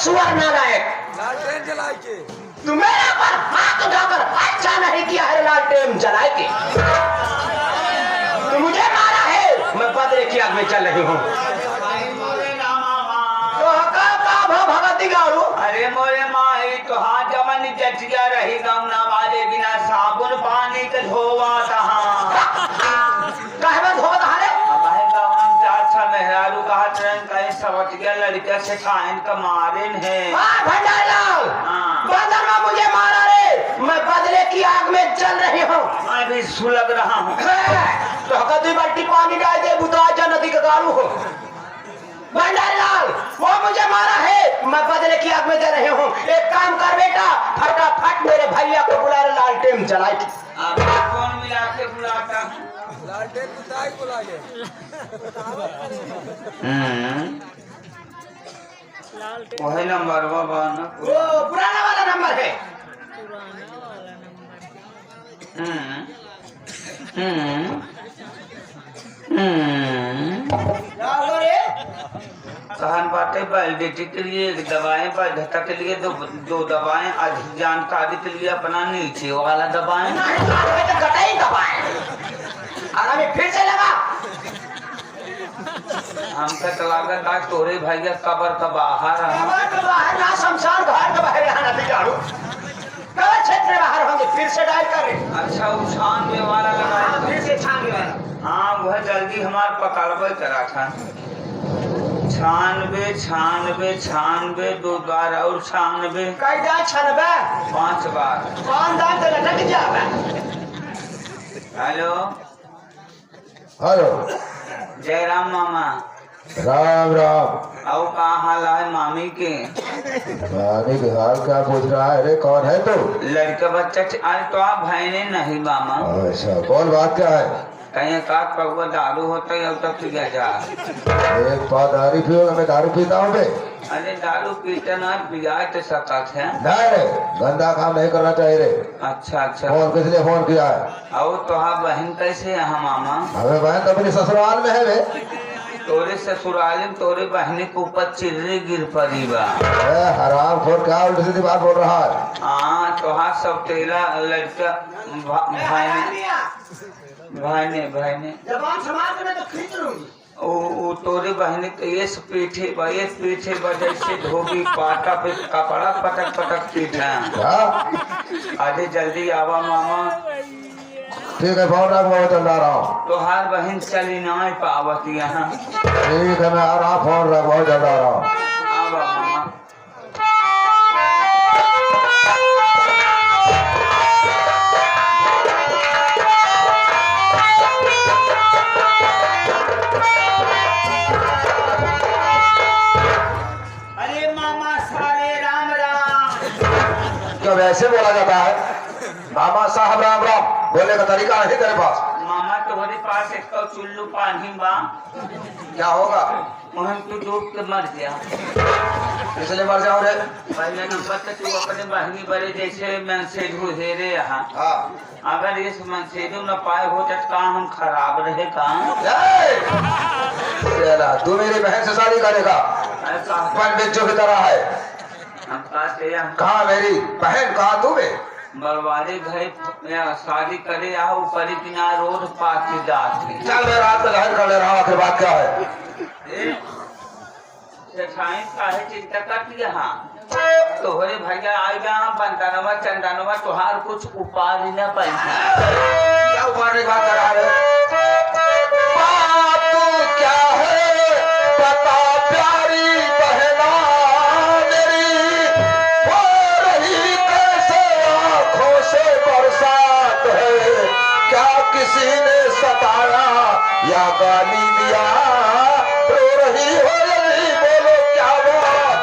सुअर नालायक, लालटेन जला के तू मेरे पर हाथ उठाकर अच्छा नहीं किया है लालटेन जलाए के। तू मुझे मारा है, मैं बदले की आग में चल रही हूँ। तो भगती गाड़ू अरे मोरे माई तो हाँ जमन जटिया रही गमना वाले बिना साबुन पानी के धोवा तहाँ कहबे धोत हारे अच्छा मेहरारू कहा ट्रेन कहीं सबटिया लड़का से खाइन का मारिन है। भंडारीलाल हाँ। बदरमा मुझे मारा रे, मैं बदले की आग में जल रही हूँ। मैं भी सुलग रहा हूँ। तो कभी बाल्टी पानी डाल दे बुता जा नदी का गाड़ू हो। भंडारीलाल वो मुझे मारा है, मैं बदले की आग में जल रही हूँ। एक काम कर बेटा, फटाफट मेरे भैया को बुला रे, लालटेन जलाई। कौन मिला के बुलाता लालटेन बुताई बुला के वही नंबर वो पुराना वाला नंबर है। कहन बातें वैलिडिटी के लिए एक दवाएं, वैधता के लिए दो दवाएं, अधिक जानकारी के लिए अपना नीचे वाला दबाएं। गटाई दबाएं। आरामी फिर से लगा। हमका तो लागत आज तोरे भैया कबर का बाहर ना शमशान घाट के बाहर यहाँ नदी गाड़ू कबर क्षेत्र में बाहर होंगे। फिर से डायल कर रहे। अच्छा वो छानबे वाला लगाया। फिर से छानबे वाला। हाँ वह जल्दी हमार पकड़बे करा था। छानबे छानबे छानबे 2 बार और छानबे कई दाल छानबे 5 बार। 5 दाल तो लटक जावे। हेलो हेलो जयराम मामा। राम राम। और का हाल है मामी के? मामी के हाल क्या पूछ रहा है रे? कौन है तू? लड़का बच्चा आज तो आप भाईने नहीं मामा। अच्छा कौन बात क्या है? कहीं काट पकवा दारू होता है अब तक जा एक बात दारू पियो, मैं दारू पीता हूँ बे। अरे दारू पीते ना पिया तो सकत है। नहीं रे, गंदा काम नहीं करना चाहिए रे। अच्छा अच्छा। फोन किस लिए फोन किया है? और तो हाँ बहन कैसे है मामा? हमें बहन तो अपनी ससुराल में है बे। तोरे ससुराल में तोरे बहनी के ऊपर चिर्री गिर पड़ी बा। हराम खोर क्या उल्टी सीधी बात बोल रहा है? हाँ तो हाँ सब तेरा लड़का भाईने जबान संभाल के मैं तो खींच लूंगी। वो तोरे बहनी के ये पीठे वजह से धोबी पाटा पे कपड़ा पटक पटक पीठा। अरे जल्दी आवा मामा। ठीक है फोन रख, मैं चल रहा हूँ। तो हर बहन चली ना पावत यहाँ। ठीक है मैं आ रहा, फोन रख, बहुत चल रहा हूँ। आवा मामा। अरे मामा सारे राम राम। क्या वैसे बोला जाता है? मामा साहब राम राम बोलने का तरीका नहीं तेरे पास? मामा तुम्हारे पास एक तो चुल्लू पानी बा। क्या होगा? मोहन तू डूब के मर गया। इसलिए मर जाओ रे। पहले नंबर तक तू अपने बहनी बड़े जैसे मन से ढूंढे रे यहाँ। हाँ अगर इस मन से न पाए हो तो कहाँ हम खराब रहे कहाँ? तू मेरी बहन से शादी करेगा? पंडित की तरह है। कहाँ मेरी बहन, कहाँ तू बे? बरवारे घर शादी करे आ ऊपर किनार रोड पाती जाती। चल मैं रात में जाहिर कर ले रहा हूँ, आखिर बात क्या है? काहे चिंता करती यहाँ तोहरे भैया आई जहाँ बंदनवा चंदनवा तुहार कुछ उपाय न पैसा। क्या उपाय की बात कर रहा है? बात क्या है बता प्यारी बहना मेरी, हो रही कैसे आँखों से बरसात है, क्या किसी ने सताया या गाली दिया, रो रही हो यही बोलो क्या बात?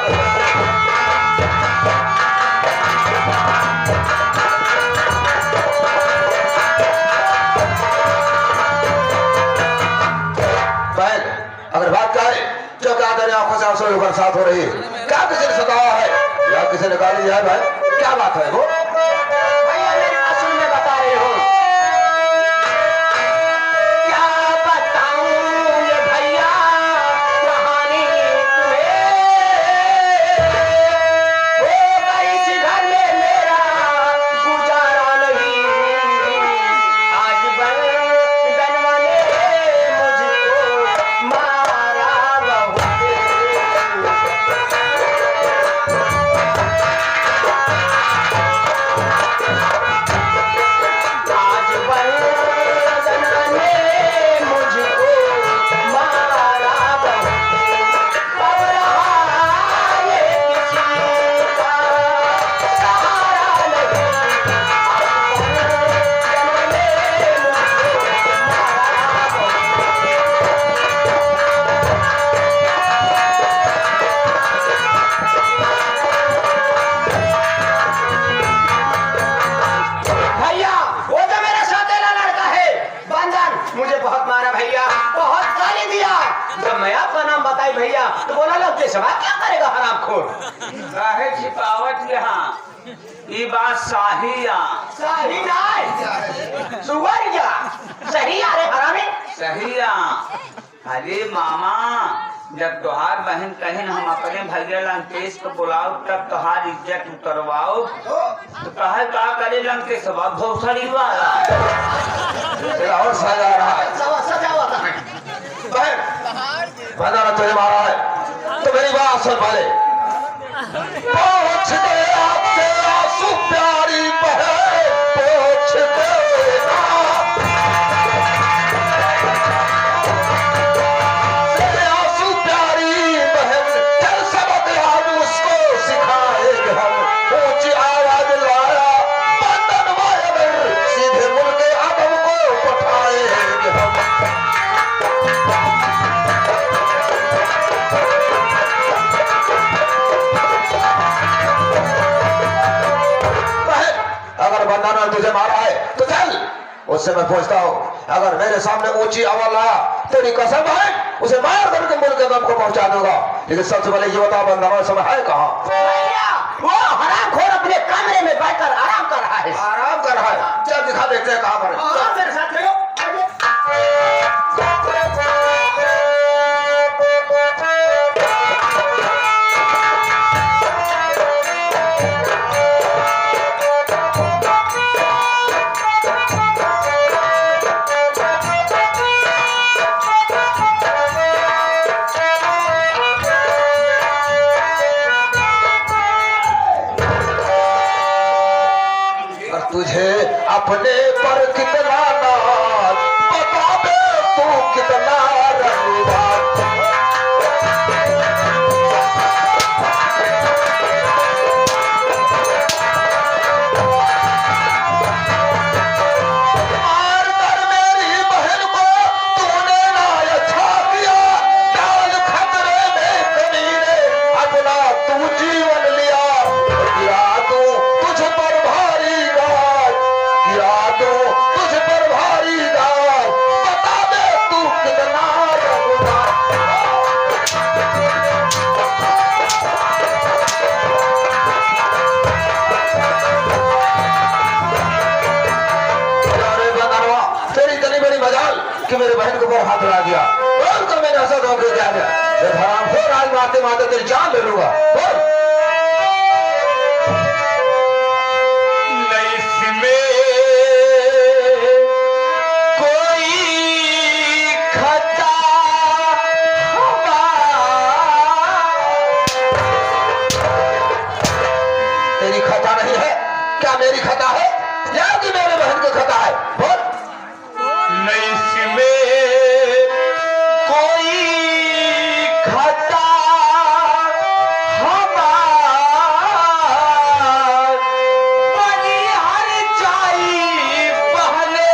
अगर बात क्या है, जो क्या तेरे आंखों से आंसू बरसात हो रही है, क्या किसी ने सताया है या किसी ने गाली दिया है? भाई क्या बात है वो? भैया मेरी असल में बता रहे हो। क्या बताऊं ये भैया कहानी तुम्हें? मुझे बहुत मारा भैया, बहुत गाली दिया। जब मैं आपका नाम बताई भैया तो बोला लग के सवाल क्या करेगा हरामखोर। काहे छिपावत यहाँ ये बात साहिया सही नहीं सुवरिया सही आ रे हरामी सहिया। अरे मामा जब तोहार बहन कहीं हम अपने भैया लंकेश को बुलाओ तब तोहार इज्जत उतरवाओ तो कहे का करे लंकेश भोसड़ी वाला तेरा और सजा रहा है। सजा हुआ था बहन बंदा तुझे मारा है तो मेरी बात सुन पहले। पहुंच गए आपसे आंसू प्यारी बहन, पहुंच गए आंसू प्यारी बहन, चल सबक आज उसको सिखाएंगे हम। ऊंची आवाज लाया बंधन वायर, सीधे मुल्क आदम को पठाएंगे हम। अगर बंदा ने तुझे मारा है तो चल उससे मैं पूछता हूँ। अगर मेरे सामने ऊंची आवाज लाया तेरी कसम है उसे मार करके मुल्क के दम को पहुंचा दूंगा। लेकिन सबसे पहले ये बता बंदा समय है कहाँ? भैया वो हरामखोर अपने कमरे में बैठकर आराम कर रहा है। आराम कर रहा है, चल दिखा देखते हैं कहाँ पर है। और मेरे साथ चलो। तुझे अपने पर कितना नाज, बता दे तू कितना रंगीन। मार कर मेरी बहन को तूने ना अच्छा किया, डाल खतरे में कमीने अपना तू जीवन लिया। गिरा दूं तुझ पर भारी गाज, गिरा दूं तुझ पर भारी गाज, बता दे तू कितना रंगीन। अरे बनरवा, तेरी इतनी बड़ी मजाल कि मेरे बहन के ऊपर हाथ लगा दिया। बोल तो मैंने ऐसा धोखे क्या दिया? जब हरामखोर आज मारते मारते तेरी जान ले लूंगा। बोल। कोई खता तेरी खता नहीं है क्या? मेरी खता है या कि मेरे बहन की खता है? बोल। कोई खता बड़ी हर जाई पहले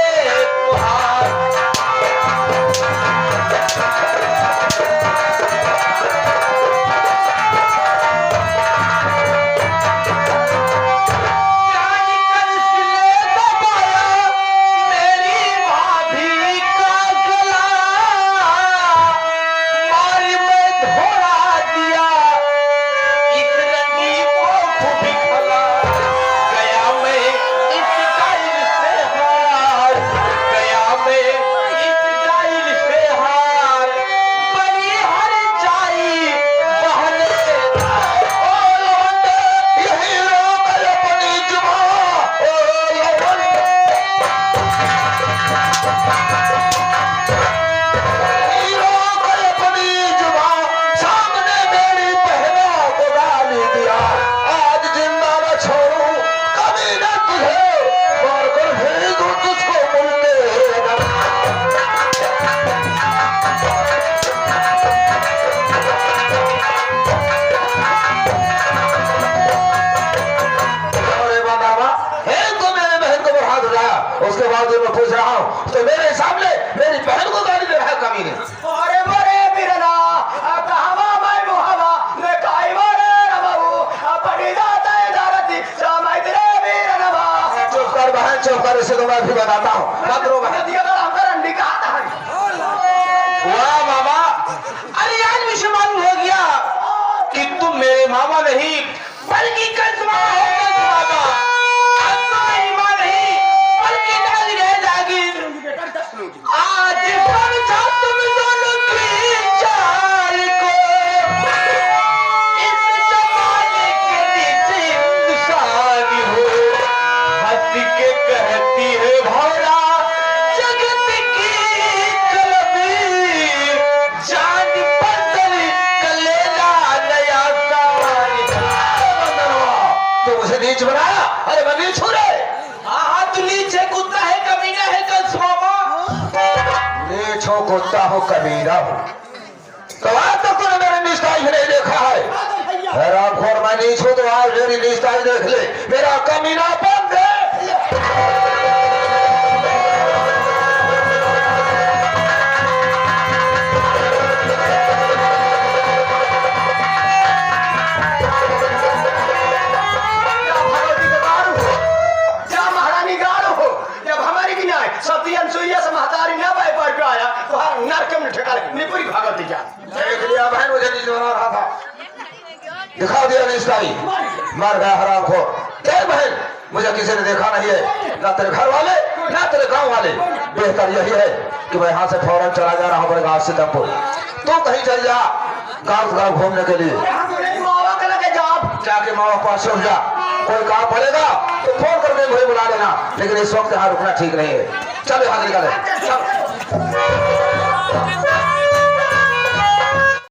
उसके बाद मैं पूछ रहा हूँ तो मेरे सामने मेरी बहन को गाली दे रहा है कमीने। अरे बड़े बिरना कहवा मैं मुहवा ने काई बड़े रबाऊ अपनी जाता है दारती समय तेरे बिरनवा। चुप कर बहन चुप कर, इसे तो मैं भी बताता हूँ। दिया हम कर निकाल मामा नहीं बल्कि कंस मामा हो, कंस मामा। अब तुम्हें मां नहीं बल्कि डाली रह जाएगी। आज समझा तुम दोनों की चाल को, इस जमाने के नीचे इंसान हो। हंस के कहती है भौरा जगत की कलमी, जान बदल कलेला नया सामान। तो मुझे नीच बनाया? अरे मैं नीच हूँ रे। हाँ तू नीच है, कुत्ता है, कमीना है कंस मामा। नीच हो, कुत्ता हो, कमीना हो, तो आज तक तूने मेरी निष्ठाई नहीं देखा है। हरामखोर मैं नीच हूँ तो आज मेरी निष्ठाई देख ले, मेरा कमीनापन देख। देख लिया बहन, मुझे नीच बना रहा था, दिखा दिया निष्ठाई, मर गया हरामखोर। देख बहन, मुझे किसी ने देखा नहीं है, ना तेरे घर वाले ना तेरे गांव वाले। बेहतर यही है कि मैं यहाँ से फौरन चला जा रहा हूँ अपने गाँव सीतापुर। तू कहीं चल जा गाँव गाँव घूमने के लिए, जाके माँ पास छुप जा। कोई काम पड़ेगा तो फोन करके मुझे बुला लेना, लेकिन इस वक्त यहाँ रुकना ठीक नहीं है। चल यहाँ निकले, चल।